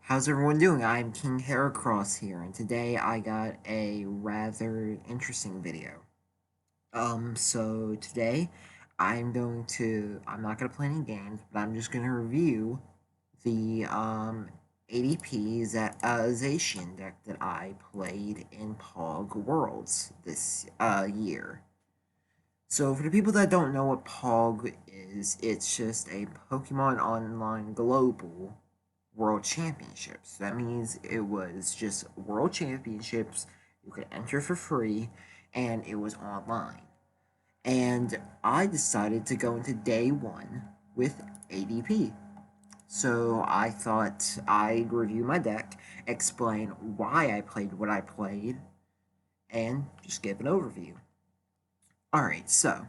How's everyone doing? I'm King Heracross here, and today I got a rather interesting video. So today I'm not gonna play any games, but I'm just gonna review the, ADPZ Zacian deck that I played in POG Worlds this, year. So for the people that don't know what POG is, it's just a Pokemon Online Global World Championships. That means it was just World Championships. You could enter for free, and it was online. And I decided to go into day one with ADP. So I thought I'd review my deck, explain why I played what I played, and just give an overview. Alright, so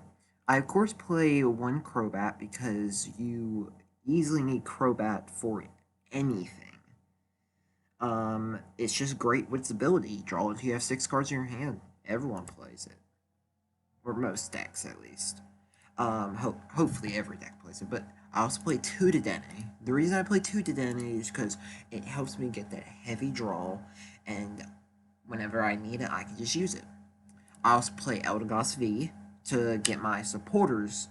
I of course play one Crobat because you easily need Crobat for anything. It's just great with its ability. Draw until you have 6 cards in your hand. Everyone plays it. Or most decks, at least. Hopefully every deck plays it, but I also play 2 Dedenne. The reason I play 2 Dedenne is because it helps me get that heavy draw, and whenever I need it, I can just use it. I also play Eldegoss V to get my supporters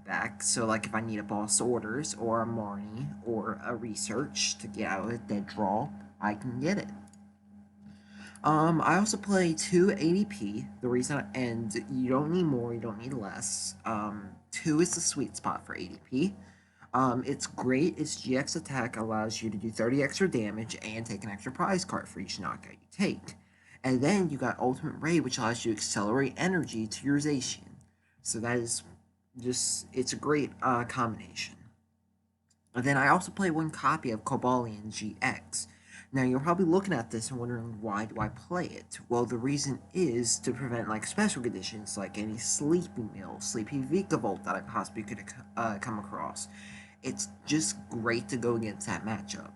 back. So, like, if I need a boss orders or a Marnie or a research to get out of it, that draw, I can get it. I also play 2 ADP. The reason, and you don't need more, you don't need less. 2 is the sweet spot for ADP. It's great. Its GX attack allows you to do 30 extra damage and take an extra prize card for each knockout you take. And then you got Ultimate Ray, which allows you to accelerate energy to your Zacian. So that is just, it's a great combination. And then I also play one copy of Cobalion-GX. Now you're probably looking at this and wondering, why do I play it? Well, the reason is to prevent like special conditions like any sleepy mill, sleepy vikavolt that I possibly could come across. It's just great to go against that matchup.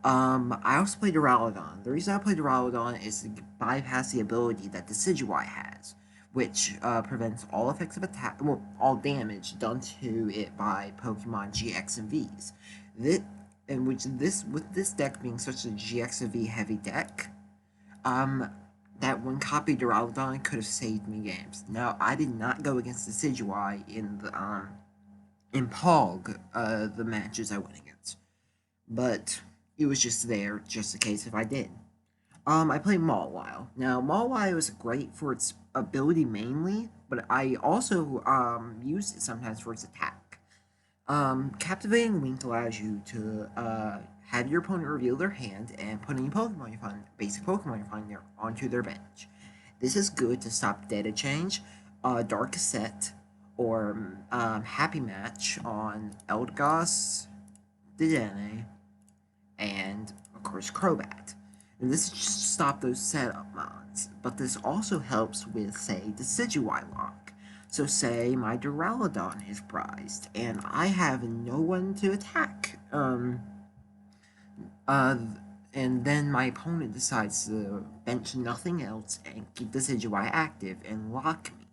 I also play Duraludon. The reason I play Duraludon is to bypass the ability that Decidueye has, which prevents all effective attack, well, all damage done to it by Pokemon GX and Vs. With this deck being such a GX and V heavy deck, that one copy Duraludon could have saved me games. Now, I did not go against Decidueye in POG, the matches I went against, but it was just there, just in case if I did. I play Mawile. Now, Mawile is great for its ability mainly, but I also use it sometimes for its attack. Captivating Wink allows you to have your opponent reveal their hand and put any Pokemon you find, basic Pokemon you find there, onto their bench. This is good to stop data change, Dark Cassette, or Happy Match on Eldegoss, Dedenne, and of course Crobat. And this is just to stop those setup mods, but this also helps with, say, Decidueye lock. So say my Duraludon is prized, and I have no one to attack, and then my opponent decides to bench nothing else and keep Decidueye active and lock me.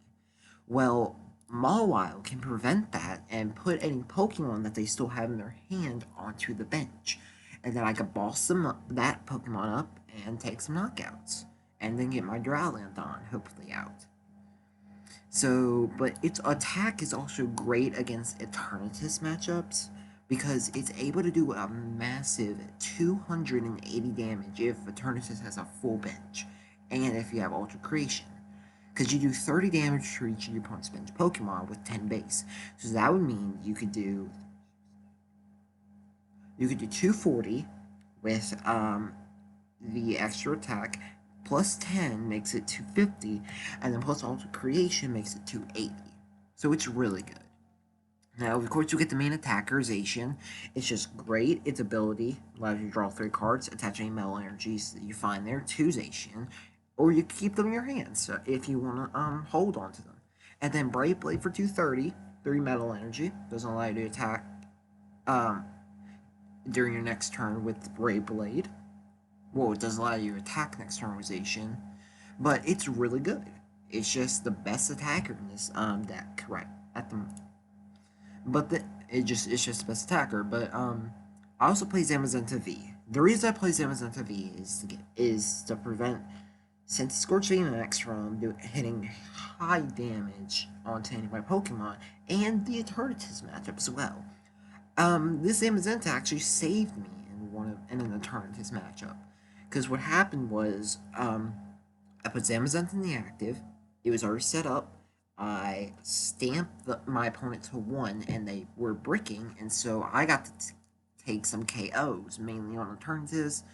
Well, Mawile can prevent that and put any Pokemon that they still have in their hand onto the bench. And then I could boss that Pokemon up and take some knockouts. And then get my Duraludon hopefully out. So, but its attack is also great against Eternatus matchups, because it's able to do a massive 280 damage if Eternatus has a full bench, and if you have Ultra Creation. Because you do 30 damage to each of your opponent's bench Pokemon with 10 base. So that would mean you could do 240 with the extra attack, plus 10 makes it 250, and then plus Ultra Creation makes it 280. So it's really good. Now, of course, you get the main attacker, Zacian. It's just great. Its ability allows you to draw 3 cards, attach any metal energies that you find there to Zacian, or you can keep them in your hands if you want to hold on to them. And then Brave Blade for 230, 3 metal energy. Doesn't allow you to attack during your next turn with Brave Blade. Well, it doesn't allow you to attack next turn with Zacian, but it's really good. It's just the best attacker in this deck, right? It's just the best attacker. But I also play Zamazenta V. The reason I play Zamazenta V is to prevent Scorch VMAX from hitting high damage onto any of my Pokemon, and the Eternatus matchup as well. This Zamazenta actually saved me in an Eternatus matchup, because what happened was, I put Zamazenta in the active, it was already set up, I stamped my opponent to 1, and they were bricking, and so I got to take some KOs, mainly on Eternatus,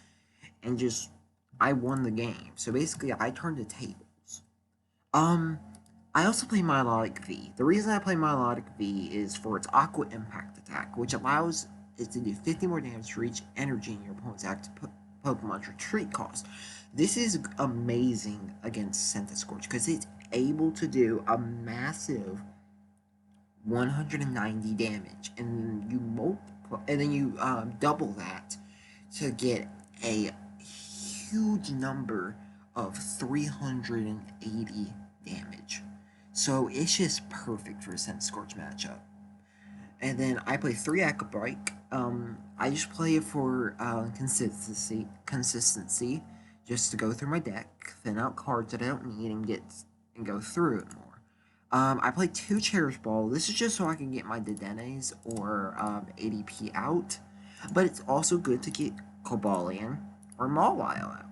and just, I won the game. So basically, I turned the tables. I also play Milotic V. The reason I play Milotic V is for its Aqua Impact attack, which allows it to do 50 more damage for each energy in your opponent's active Pokemon's retreat cost. This is amazing against Scorch because it's able to do a massive 190 damage, and then you double that to get a huge number of 380 damage. So it's just perfect for a Scorch matchup. And then I play 3 Aqua Break. I just play it for consistency, just to go through my deck, thin out cards that I don't need, and go through it more. I play 2 Cherish Ball. This is just so I can get my Dedennes or ADP out, but it's also good to get Cobalion or Mawile out.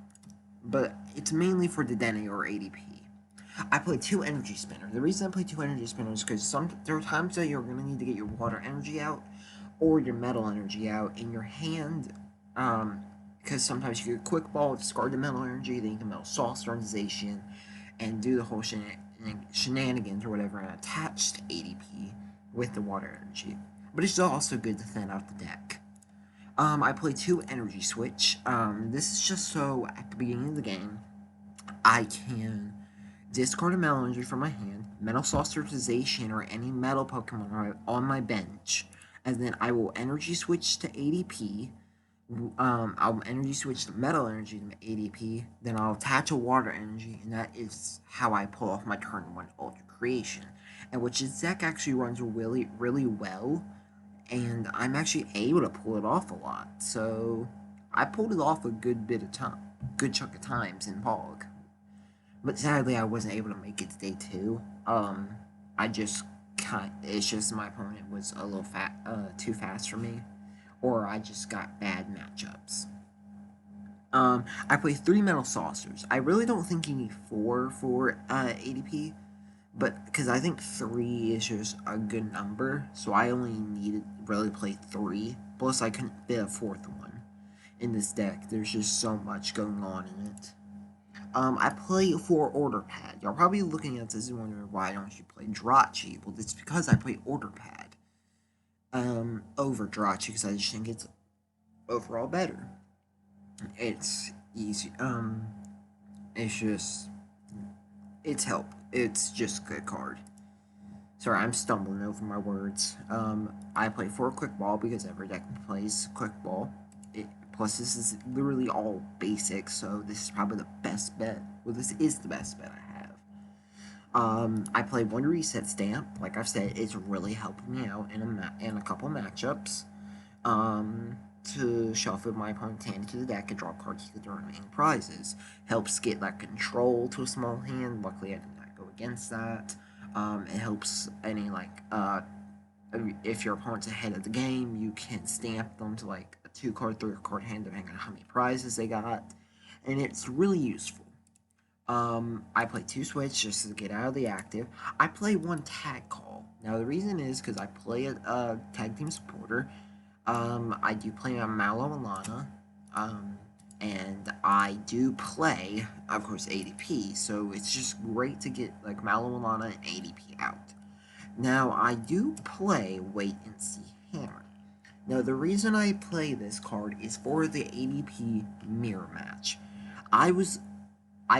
But it's mainly for Dedenne or ADP. I play 2 Energy Spinners. The reason I play 2 Energy Spinners is because there are times that you're going to need to get your water energy out or your metal energy out in your hand, because sometimes you get a quick ball, discard the metal energy, then you can Metal Saucer Zacian and do the whole shenanigans or whatever and attach to ADP with the water energy. But it's also good to thin out the deck. I play 2 Energy Switch. This is just so at the beginning of the game, I can discard a metal energy from my hand, Metal Saucer Zacian or any metal Pokemon on my bench, and then I will Energy Switch to ADP. I'll Energy Switch the metal energy to ADP, then I'll attach a water energy, and that is how I pull off my turn 1 Ultra Creation, and which this deck actually runs really, really well, and I'm actually able to pull it off a lot. So I pulled it off a good chunk of times in POG. But sadly, I wasn't able to make it to day 2. It's just my opponent was a little too fast for me, or I just got bad matchups. I play 3 Metal Saucers. I really don't think you need 4 for ADP, but because I think 3 is just a good number, so I only needed really play 3. Plus, I couldn't fit a 4th one in this deck. There's just so much going on in it. I play 4 Order Pad. Y'all probably looking at this and wondering why don't you play Drachi? Well, it's because I play Order Pad over Drachi because I just think it's overall better. It's easy. It's just a good card. Sorry, I'm stumbling over my words. I play 4 Quick Ball because every deck plays Quick Ball. Plus, this is literally all basic, so this is probably the best bet. Well, this is the best bet I have. I play 1 Reset Stamp. Like I've said, it's really helping me out in a couple matchups. To shuffle my opponent's hand into the deck and draw cards to the remaining prizes. Helps get that control to a small hand. Luckily, I did not go against that. It helps any, if your opponent's ahead of the game, you can stamp them to, a 2-card, 3-card hand, depending on how many prizes they got. And it's really useful. I play 2 Switch just to get out of the active. I play 1 Tag Call. Now, the reason is because I play a Tag Team Supporter. I do play a Mallow and Lana, and I do play, of course, ADP, so it's just great to get, Mallow and Lana and ADP out. Now, I do play Wait and See Hammer. Now, the reason I play this card is for the ADP mirror match. I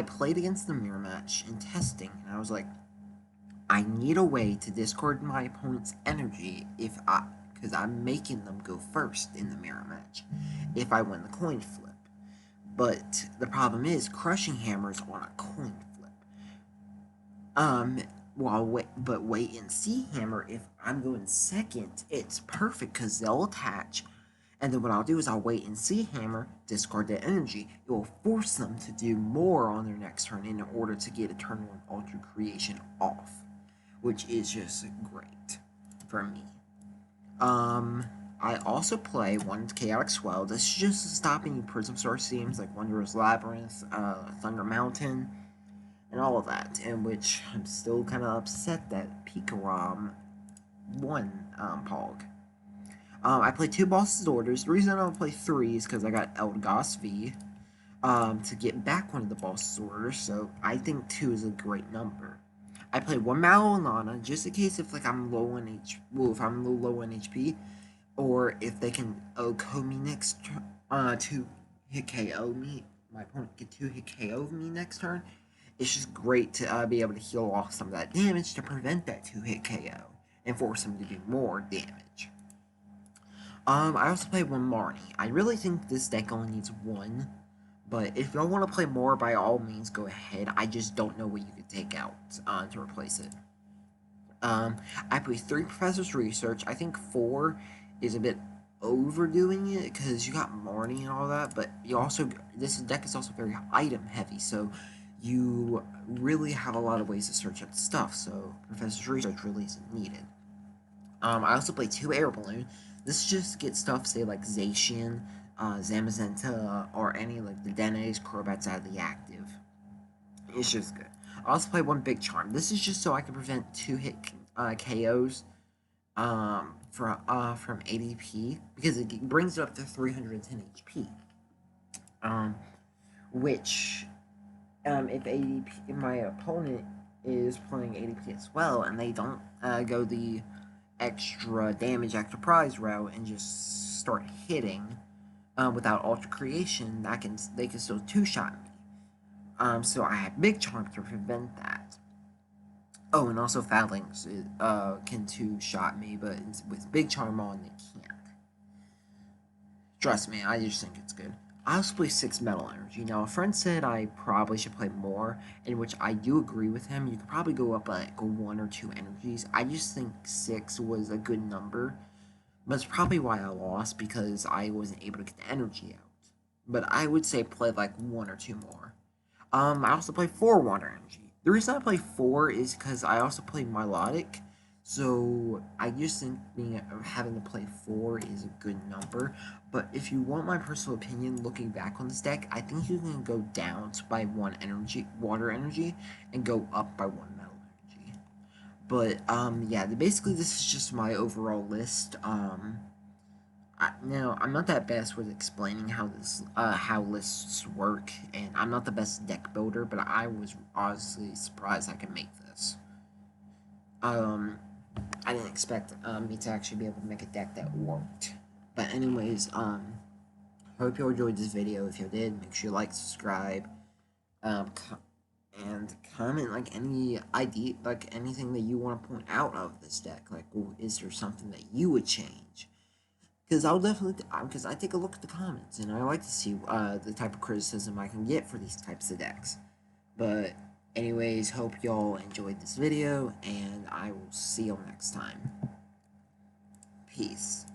played against the mirror match in testing, and I was like, I need a way to discard my opponent's energy because I'm making them go first in the mirror match if I win the coin flip. But the problem is, Crushing Hammer's on a coin flip. But Wait and See Hammer, if I'm going second, it's perfect because they'll attach, And then what I'll do is I'll wait and see Hammer, discard that energy. It will force them to do more on their next turn in order to get Eternal and Ultra Creation off, which is just great for me. I also play one Chaotic Swell. This is just to stop any Prism Star themes like Wondrous Labyrinth, Thunder Mountain, and all of that. In which I'm still kind of upset that Pikarom won POG. I play 2 Boss's Orders. The reason I don't play 3 is because I got Eldegoss V to get back one of the Boss's Orders, so I think 2 is a great number. I play 1 Mawile just in case if like I'm low on if I'm low on HP, or if they can OHKO me next to hit KO me. My opponent can 2 hit KO me next turn. It's just great to be able to heal off some of that damage to prevent that 2 hit KO and force him to do more damage. I also play 1 Marnie. I really think this deck only needs 1, but if y'all want to play more, by all means, go ahead. I just don't know what you could take out to replace it. I play 3 Professor's Research. I think 4 is a bit overdoing it because you got Marnie and all that, but you also, this deck is also very item heavy, so you really have a lot of ways to search out stuff, so Professor's Research really isn't needed. I also play 2 Air Balloon. This just gets stuff, say, like Zacian, Zamazenta, or any, like, the Dedenne's, Crobats out of the active. It's just good. I also play 1 Big Charm. This is just so I can prevent 2-hit KOs from ADP, because it brings it up to 310 HP. Which, if my opponent is playing ADP as well, and they don't go the extra damage, extra prize route, and just start hitting without Ultra Creation, they can still 2-shot me. So I have Big Charm to prevent that. Oh, and also Phalanx can 2-shot me, but with Big Charm on, they can't. Trust me, I just think it's good. I also play 6 Metal Energy. Now, a friend said I probably should play more, in which I do agree with him. You could probably go up like 1 or 2 energies. I just think 6 was a good number, but it's probably why I lost, because I wasn't able to get the energy out. But I would say play like 1 or 2 more. I also play 4 Water Energy. The reason I play 4 is because I also play Milotic, so I just think having to play 4 is a good number. But if you want my personal opinion, looking back on this deck, I think you can go down by 1 water energy, and go up by 1 metal energy. But yeah, basically this is just my overall list. Now, I'm not that best with explaining how lists work, and I'm not the best deck builder, but I was honestly surprised I could make this. I didn't expect me to actually be able to make a deck that worked. But anyways, hope you enjoyed this video. If you did, make sure you like, subscribe, and comment like any idea, like anything that you want to point out of this deck. Like, is there something that you would change? Because I'll definitely, because I take a look at the comments, and I like to see the type of criticism I can get for these types of decks. But anyways, hope y'all enjoyed this video, and I will see y'all next time. Peace.